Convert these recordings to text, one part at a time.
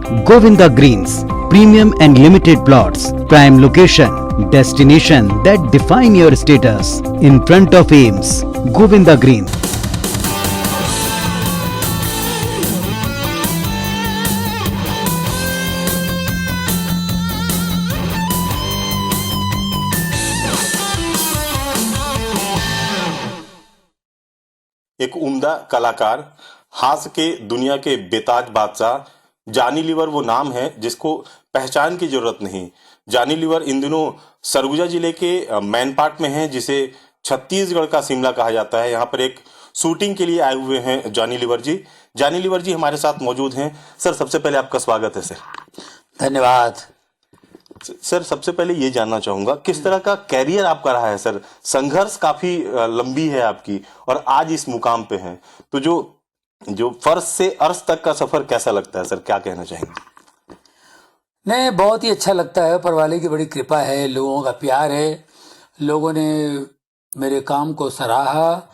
Govinda Greens, premium and limited plots, prime location, destination that define your status. In front of Ames, Govinda Greens. एक उम्दा कलाकार, हास्य के दुनिया के बेताज बादशाह जॉनी लीवर वो नाम है जिसको पहचान की जरूरत नहीं। जॉनी लीवर इन दिनों सरगुजा जिले के मैनपाट में है, जिसे छत्तीसगढ़ का शिमला कहा जाता है। यहाँ पर एक शूटिंग के लिए आए हुए हैं जॉनी लीवर जी। जॉनी लीवर जी हमारे साथ मौजूद हैं। सर, सबसे पहले आपका स्वागत है सर। धन्यवाद। सर, सबसे पहले ये जानना चाहूंगा किस तरह का कैरियर आपका रहा है सर। संघर्ष काफी लंबी है आपकी और आज इस मुकाम पे हैं, तो जो फर्श से अर्श तक का सफर कैसा लगता है सर, क्या कहना चाहेंगे? नहीं, बहुत ही अच्छा लगता है। ऊपर वाले की बड़ी कृपा है, लोगों का प्यार है, लोगों ने मेरे काम को सराहा,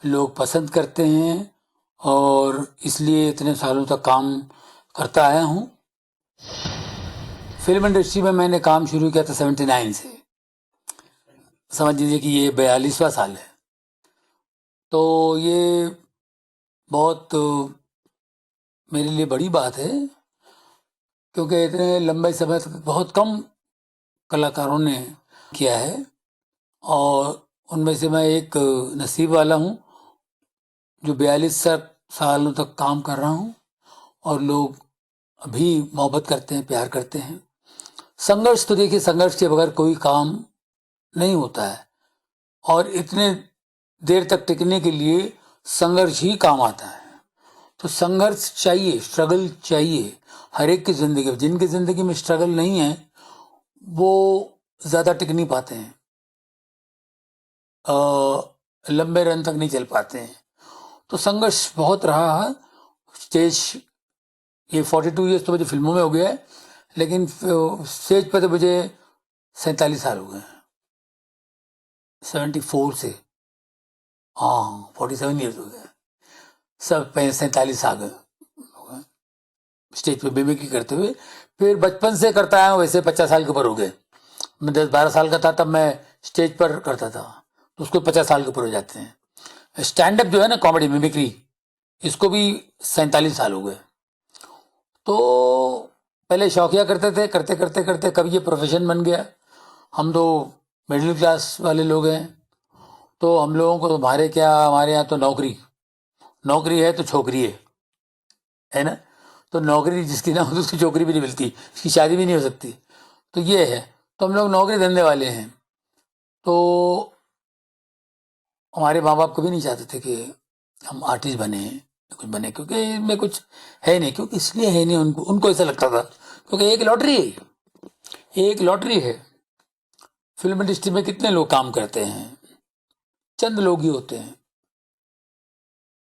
लोग पसंद करते हैं और इसलिए इतने सालों तक काम करता आया हूँ। फिल्म इंडस्ट्री में मैंने काम शुरू किया था 79 से। समझ लीजिए कि ये 42वां साल है। तो ये बहुत मेरे लिए बड़ी बात है, क्योंकि इतने लंबे समय तक बहुत कम कलाकारों ने किया है और उनमें से मैं एक नसीब वाला हूँ जो 42 सालों तक काम कर रहा हूँ और लोग अभी मोहब्बत करते हैं, प्यार करते हैं। संघर्ष तो देखिए, संघर्ष के बगैर कोई काम नहीं होता है और इतने देर तक टिकने के लिए संघर्ष ही काम आता है। तो संघर्ष चाहिए, स्ट्रगल चाहिए हर एक की जिंदगी में। जिनकी जिंदगी में स्ट्रगल नहीं है वो ज्यादा टिक नहीं पाते हैं, लंबे रन तक नहीं चल पाते हैं। तो संघर्ष बहुत रहा है। स्टेज ये 42 ईयर्स तो मुझे फिल्मों में हो गया है, लेकिन स्टेज पर तो मुझे 47 साल हो गए हैं। 74 से, हाँ 47 ईयर्स हो गए। सब 47 आ गए स्टेज पे मिमिक्री करते हुए। फिर बचपन से करता आया हूँ, वैसे 50 साल के ऊपर हो गए। मैं 10-12 साल का था तब मैं स्टेज पर करता था, तो उसको 50 साल के ऊपर हो जाते हैं। स्टैंड अप जो है ना, कॉमेडी मिमिक्री, इसको भी 47 साल हो गए। तो पहले शौकिया करते थे, करते करते करते कब ये प्रोफेशन बन गया। हम तो मिडिल क्लास वाले लोग हैं, तो हम लोगों को हमारे यहाँ तो नौकरी है तो छोकरी है ना। तो नौकरी जिसकी ना हो तो उसकी छोकरी भी नहीं मिलती, उसकी शादी भी नहीं हो सकती। तो ये है, तो हम लोग नौकरी धंधे वाले हैं। तो हमारे माँ बाप कभी नहीं चाहते थे कि हम आर्टिस्ट बने, कुछ बने, क्योंकि इनमें कुछ है नहीं। क्योंकि इसलिए है नहीं, उनको ऐसा लगता था क्योंकि एक लॉटरी है। फिल्म इंडस्ट्री में कितने लोग काम करते हैं, चंद लोग ही होते हैं।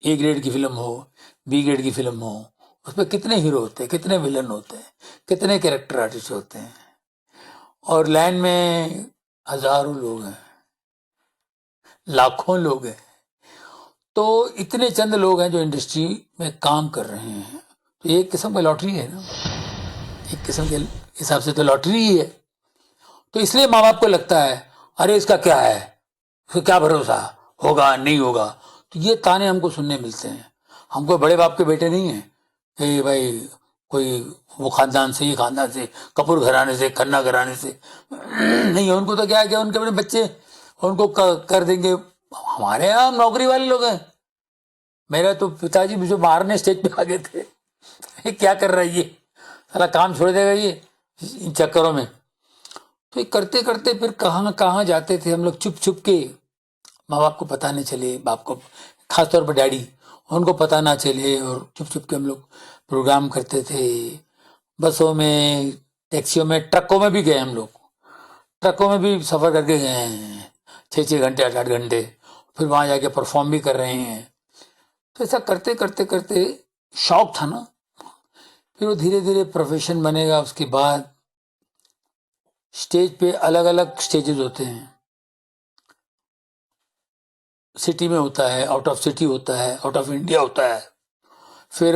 ए ग्रेड की फिल्म हो, बी ग्रेड की फिल्म हो, उसमें कितने हीरो होते हैं, कितने विलन होते हैं, कितने कैरेक्टर आर्टिस्ट होते हैं, और लाइन में हजारों लोग हैं, लाखों लोग हैं। तो इतने चंद लोग हैं जो इंडस्ट्री में काम कर रहे हैं। तो एक किस्म का लॉटरी है ना, एक किस्म के हिसाब से तो लॉटरी ही है। तो इसलिए माँ बाप को लगता है अरे इसका क्या है, उसका क्या भरोसा, होगा नहीं होगा। तो ये ताने हमको सुनने मिलते हैं। हम कोई बड़े बाप के बेटे नहीं हैं कि भाई कोई वो खानदान से, ये खानदान से, कपूर घराने से, खन्ना घराने से नहीं है। उनको तो क्या है कि उनके अपने बच्चे उनको कर देंगे। हमारे यहाँ नौकरी वाले लोग हैं। मेरा तो पिताजी मुझे मारने स्टेज पे आ गए थे, ये क्या कर रहा है ये, साला काम छोड़ देगा ये इन चक्करों में। तो ये करते करते फिर कहाँ कहाँ जाते थे हम लोग, चुप चुप के, माँ बाप को पता नहीं चले, बाप को खासतौर पर डैडी, उनको पता ना चले, और चुप चुप के हम लोग प्रोग्राम करते थे। बसों में, टैक्सियों में, ट्रकों में भी गए हम लोग। ट्रकों में भी सफ़र करके गए हैं, 6-6 घंटे, 8-8 घंटे। फिर वहाँ जाके परफॉर्म भी कर रहे हैं। तो ऐसा करते करते करते शौक था ना, फिर वो धीरे धीरे प्रोफेशन बनेगा। उसके बाद स्टेज पे अलग अलग स्टेजेस होते हैं। सिटी में होता है, आउट ऑफ सिटी होता है, आउट ऑफ इंडिया होता है, फिर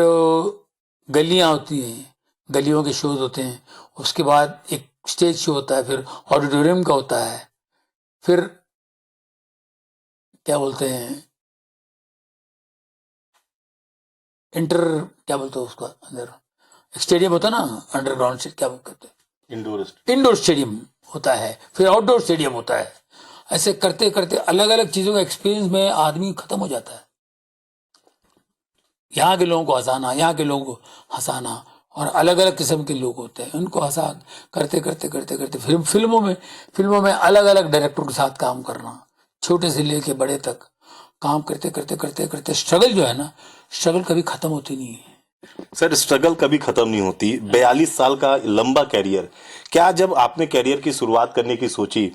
गलियां होती हैं, गलियों के शोज होते हैं, उसके बाद एक स्टेज शो होता है, फिर ऑडिटोरियम का होता है, फिर क्या बोलते हैं इंटर, क्या बोलते हैं उसका अंदर स्टेडियम होता है ना, अंडरग्राउंड से क्या कहते हैं, इंडोर स्टेडियम होता है, फिर आउटडोर स्टेडियम होता है। ऐसे करते करते अलग अलग चीजों का एक्सपीरियंस में आदमी खत्म हो जाता है। यहाँ के लोगों को हंसाना, यहाँ के लोगों को हंसाना, और अलग अलग किस्म के लोग होते हैं, उनको हंसा करते करते करते करते फिल्मों में अलग अलग डायरेक्टर के साथ काम करना, छोटे से लेके बड़े तक काम करते करते करते करते स्ट्रगल जो है ना, स्ट्रगल कभी खत्म होती नहीं है। सर, स्ट्रगल कभी खत्म नहीं होती। 42 साल का लंबा कैरियर, क्या जब आपने कैरियर की शुरुआत करने की सोची,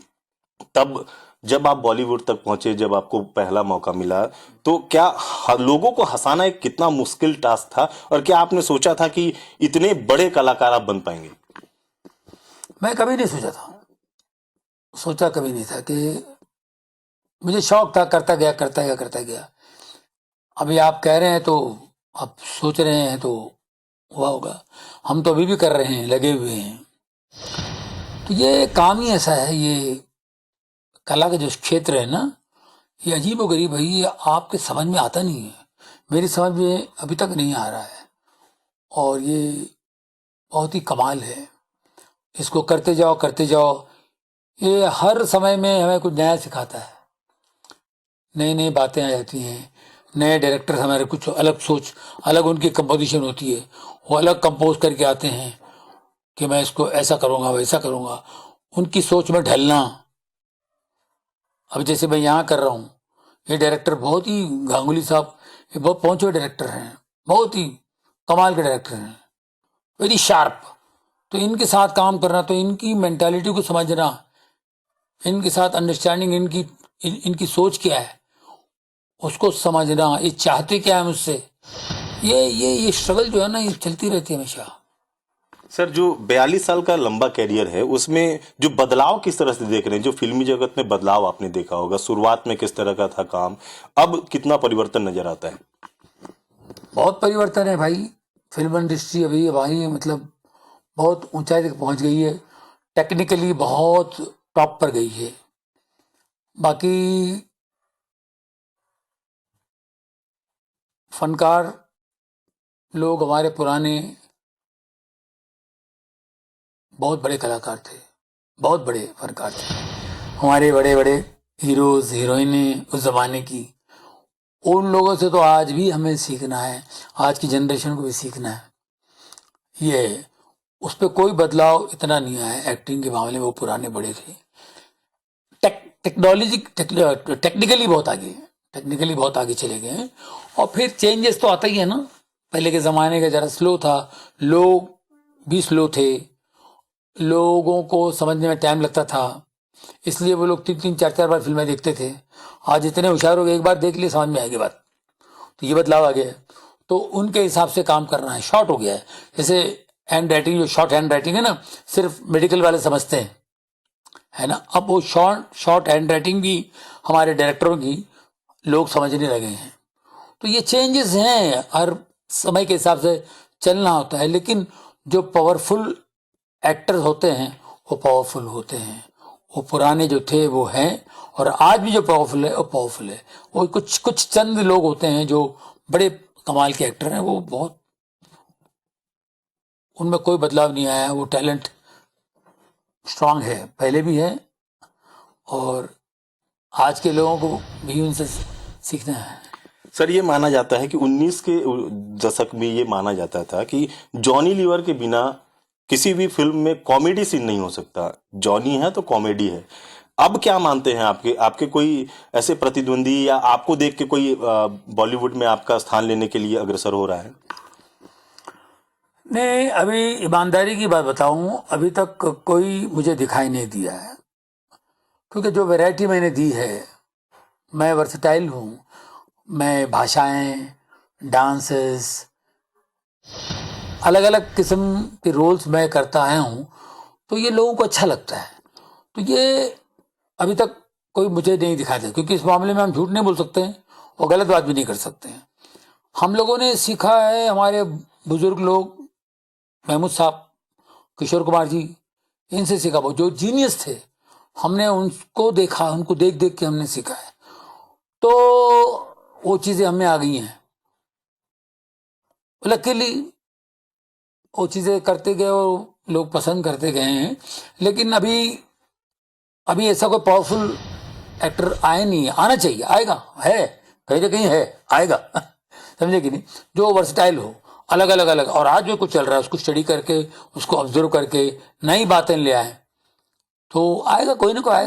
तब जब आप बॉलीवुड तक पहुंचे, जब आपको पहला मौका मिला, तो क्या लोगों को हंसाना एक कितना मुश्किल टास्क था, और क्या आपने सोचा था कि इतने बड़े कलाकार आप बन पाएंगे? मैं कभी नहीं सोचा कभी नहीं था कि मुझे शौक था, करता गया। अभी आप कह रहे हैं तो आप सोच रहे हैं तो हुआ होगा, हम तो अभी भी कर रहे हैं, लगे हुए हैं। तो ये काम ही ऐसा है, ये कला का जो क्षेत्र है ना, ये अजीब व गरीब है, ये आपके समझ में आता नहीं है, मेरी समझ में अभी तक नहीं आ रहा है, और ये बहुत ही कमाल है। इसको करते जाओ, ये हर समय में हमें कुछ नया सिखाता है, नई नई बातें आ जाती हैं, नए डायरेक्टर हमारे कुछ अलग सोच, अलग उनकी कंपोजिशन होती है, वो अलग कंपोज करके आते हैं कि मैं इसको ऐसा करूँगा, वैसा करूँगा, उनकी सोच में ढलना। अब जैसे मैं यहाँ कर रहा हूँ, ये डायरेक्टर बहुत ही, गांगुली साहब ये बहुत पहुंचे डायरेक्टर हैं, बहुत ही कमाल के डायरेक्टर हैं, वेरी शार्प। तो इनके साथ काम करना, तो इनकी मेंटालिटी को समझना, इनके साथ अंडरस्टैंडिंग, इनकी सोच क्या है उसको समझना, ये चाहते क्या है मुझसे, ये स्ट्रगल जो है ना, ये चलती रहती है हमेशा। सर, जो 42 साल का लंबा कैरियर है, उसमें जो बदलाव किस तरह से देख रहे हैं? जो फिल्मी जगत में बदलाव आपने देखा होगा, शुरुआत में किस तरह का था काम, अब कितना परिवर्तन नजर आता है? बहुत परिवर्तन है भाई, फिल्म इंडस्ट्री अभी भाई मतलब बहुत ऊंचाई तक पहुंच गई है, टेक्निकली बहुत टॉप पर गई है। बाकी फनकार लोग हमारे पुराने बहुत बड़े कलाकार थे, बहुत बड़े फनकार थे, हमारे बड़े बड़े हीरोज हीरोइनें उस जमाने की, उन लोगों से तो आज भी हमें सीखना है, आज की जनरेशन को भी सीखना है। ये उस पर कोई बदलाव इतना नहीं आया है, एक्टिंग के मामले में वो पुराने बड़े थे। टेक्निकली बहुत आगे चले गए हैं, और फिर चेंजेस तो आता ही है ना। पहले के ज़माने का ज़रा स्लो था, लोग भी स्लो थे, लोगों को समझने में टाइम लगता था, इसलिए वो लोग 3-4 बार फिल्में देखते थे। आज इतने होशियार हो गए, एक बार देख लिए समझ में आएगी बात, तो ये बदलाव आ गया है। तो उनके हिसाब से काम करना है, शॉर्ट हो गया है। जैसे हैंड राइटिंग, जो शॉर्ट हैंड राइटिंग है ना, सिर्फ मेडिकल वाले समझते हैं, है ना, अब वो शॉर्ट हैंड राइटिंग भी हमारे डायरेक्टरों की लोग समझने लगे हैं। तो ये चेंजेस हैं, हर समय के हिसाब से चलना होता है, लेकिन जो पावरफुल एक्टर्स होते हैं वो पावरफुल होते हैं, वो पुराने जो थे वो हैं, और आज भी जो पावरफुल है वो पावरफुल है। वो कुछ चंद लोग होते हैं जो बड़े कमाल के एक्टर हैं, वो बहुत, उनमें कोई बदलाव नहीं आया, वो टैलेंट स्ट्रांग है, पहले भी है, और आज के लोगों को भी उनसे सीखना है। सर, ये माना जाता है कि 19 के दशक में ये माना जाता था कि जॉनी लीवर के बिना किसी भी फिल्म में कॉमेडी सीन नहीं हो सकता, जॉनी है तो कॉमेडी है। अब क्या मानते हैं? आपके कोई ऐसे प्रतिद्वंदी, या आपको देख के कोई बॉलीवुड में आपका स्थान लेने के लिए अग्रसर हो रहा है? नहीं, अभी ईमानदारी की बात बताऊं, अभी तक कोई मुझे दिखाई नहीं दिया है, क्योंकि जो वैरायटी मैंने दी है, मैं वर्सटाइल हूँ, मैं भाषाएं, डांसेस, अलग अलग किस्म के रोल्स मैं करता आया हूँ, तो ये लोगों को अच्छा लगता है। तो ये अभी तक कोई मुझे नहीं दिखाता, क्योंकि इस मामले में हम झूठ नहीं बोल सकते हैं और गलत बात भी नहीं कर सकते हैं। हम लोगों ने सीखा है, हमारे बुजुर्ग लोग महमूद साहब, किशोर कुमार जी, इनसे सीखा। वो जो जीनियस थे, हमने उनको देखा, उनको देख देख के हमने सीखा है, तो वो चीजें हमें आ गई हैं। लकीली वो चीजें करते गए और लोग पसंद करते गए हैं। लेकिन अभी ऐसा कोई पावरफुल एक्टर आया नहीं है। आना चाहिए, आएगा, है कहीं ना कहीं है, आएगा समझे कि नहीं, जो वर्सटाइल हो, अलग अलग। और आज जो कुछ चल रहा है उसको स्टडी करके, उसको ऑब्जर्व करके नई बातें ले आए, तो आएगा, कोई ना कोई आएगा।